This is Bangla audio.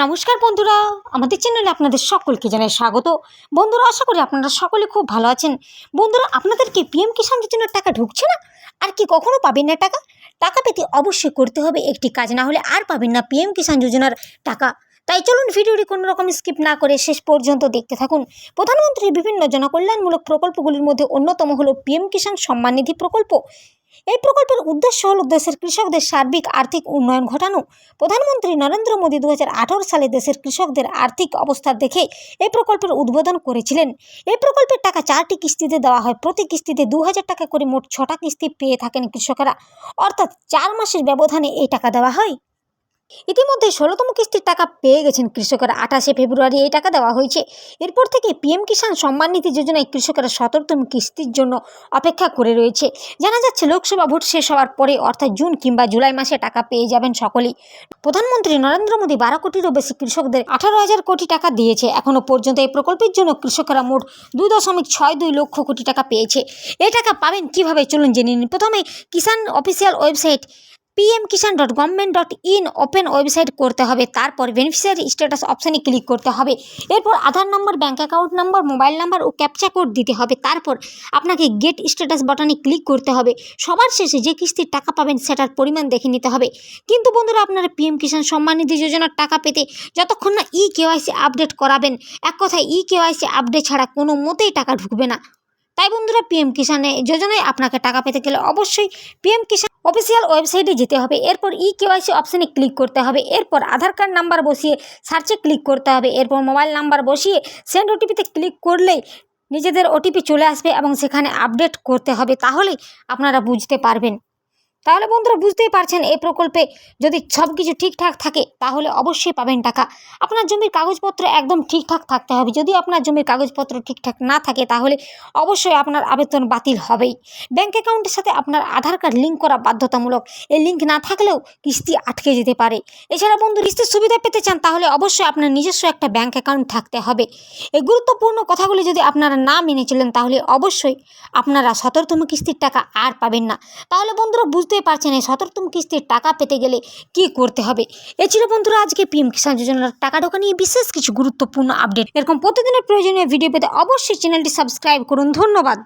নমস্কার বন্ধুরা, আমাদের চ্যানেলে আপনাদের সকলকে জানাই স্বাগত। বন্ধুরা, আশা করি আপনারা সকলে খুব ভালো আছেন। বন্ধুরা, আপনাদের কি পিএম কিষাণ যোজনার টাকা ঢুকছে না? আর কি কখনো পাবেন না টাকা? টাকা পেতে অবশ্যই করতে হবে একটি কাজ, না হলে আর পাবেন না পিএম কিষাণ যোজনার টাকা। তাই চলুন ভিডিওটি কোনো রকম স্কিপ না করে শেষ পর্যন্ত দেখতে থাকুন। প্রধানমন্ত্রীর বিভিন্ন জনকল্যাণমূলক প্রকল্পগুলির মধ্যে অন্যতম হলো পিএম কিষাণ সম্মান নিধি প্রকল্প। এই প্রকল্পের উদ্দেশ্য হল দেশের কৃষকদের সার্বিক আর্থিক উন্নয়ন ঘটানো। প্রধানমন্ত্রী নরেন্দ্র মোদী 2018 সালে দেশের কৃষকদের আর্থিক অবস্থা দেখে এই প্রকল্পের উদ্বোধন করেছিলেন। এই প্রকল্পের টাকা 4টি কিস্তিতে দেওয়া হয়। প্রতি কিস্তিতে 2000 টাকা করে মোট 6টা কিস্তি পেয়ে থাকেন কৃষকেরা, অর্থাৎ 4 মাসের ব্যবধানে এই টাকা দেওয়া হয়। ইতিমধ্যে 16তম কিস্তির টাকা পেয়ে গেছেন কৃষকেরা। 28শে ফেব্রুয়ারি এই টাকা দেওয়া হয়েছে। এরপর থেকে পিএম কিষাণ সম্মান নিধি যোজনায় কৃষকেরা 17তম কিস্তির জন্য অপেক্ষা করে রয়েছে। জানা যাচ্ছে লোকসভা ভোট শেষ হওয়ার পরে অর্থাৎ জুন কিংবা জুলাই মাসে টাকা পেয়ে যাবেন সকলেই। প্রধানমন্ত্রী নরেন্দ্র মোদী 12 কোটিরও বেশি কৃষকদের 18,000 কোটি টাকা দিয়েছে। এখনও পর্যন্ত এই প্রকল্পের জন্য কৃষকেরা মোট 2.62 লক্ষ কোটি টাকা পেয়েছে। এই টাকা পাবেন কিভাবে চলুন জেনে নিন। প্রথমে Kisan official website pmkisan.government.in open website করতে হবে। তারপর বেনিফিশিয়ারি স্ট্যাটাস অপশানে ক্লিক করতে হবে। এরপর Aadhaar number, bank account number, mobile number ও ক্যাপচা কোড দিতে হবে। তারপর আপনাকে গেট স্ট্যাটাস বাটনে ক্লিক করতে হবে। সবার শেষে যে কিস্তির টাকা পাবেন সেটার পরিমাণ দেখে নিতে হবে। কিন্তু বন্ধুরা, আপনারা পিএম কিষাণ সম্মান নিধি যোজনার টাকা পেতে যতক্ষণ না কেওয়াইসি আপডেট করাবেন, এক কথায় কেওয়াইসি আপডেট ছাড়া কোনো মতেই টাকা ঢুকবে না। তাই বন্ধুরা, পিএম কিষাণে যোজনায় আপনাকে টাকা পেতে গেলে অবশ্যই পিএম কিষাণ অফিসিয়াল ওয়েবসাইটে যেতে হবে। এরপর কেওয়াইসি অপশানে ক্লিক করতে হবে। এরপর আধার কার্ড নাম্বার বসিয়ে সার্চে ক্লিক করতে হবে। এরপর মোবাইল নাম্বার বসিয়ে সেন্ড ওটিপিতে ক্লিক করলেই নিজেদের ওটিপি চলে আসবে এবং সেখানে আপডেট করতে হবে। তাহলেই আপনারা বুঝতে পারবেন। তাহলে বন্ধুরা, বুঝতেই পারছেন এই প্রকল্পে যদি সব কিছু ঠিকঠাক থাকে তাহলে অবশ্যই পাবেন টাকা। আপনার জমির কাগজপত্র একদম ঠিকঠাক থাকতে হবে। যদি আপনার জমির কাগজপত্র ঠিকঠাক না থাকে তাহলে অবশ্যই আপনার আবেদন বাতিল হবেই। ব্যাঙ্ক অ্যাকাউন্টের সাথে আপনার আধার কার্ড লিঙ্ক করা বাধ্যতামূলক। এই লিঙ্ক না থাকলেও কিস্তি আটকে যেতে পারে। এছাড়া বন্ধু, কিস্তির সুবিধা পেতে চান তাহলে অবশ্যই আপনার নিজস্ব একটা ব্যাঙ্ক অ্যাকাউন্ট থাকতে হবে। এই গুরুত্বপূর্ণ কথাগুলি যদি আপনারা না মেনে চলেন তাহলে অবশ্যই আপনারা 17তম কিস্তির টাকা আর পাবেন না। তাহলে বন্ধুরা, বুঝতেই পারছেন এই 17তম কিস্তির টাকা পেতে গেলে কি করতে হবে। এ ছিল বন্ধুরা আজকে পিএম কিষাণ যোজনার টাকা ঢোকা নিয়ে বিশেষ কিছু গুরুত্বপূর্ণ আপডেট। এরকম প্রতিদিনের প্রয়োজনীয় ভিডিও পেতে অবশ্যই চ্যানেলটি সাবস্ক্রাইব করুন। ধন্যবাদ।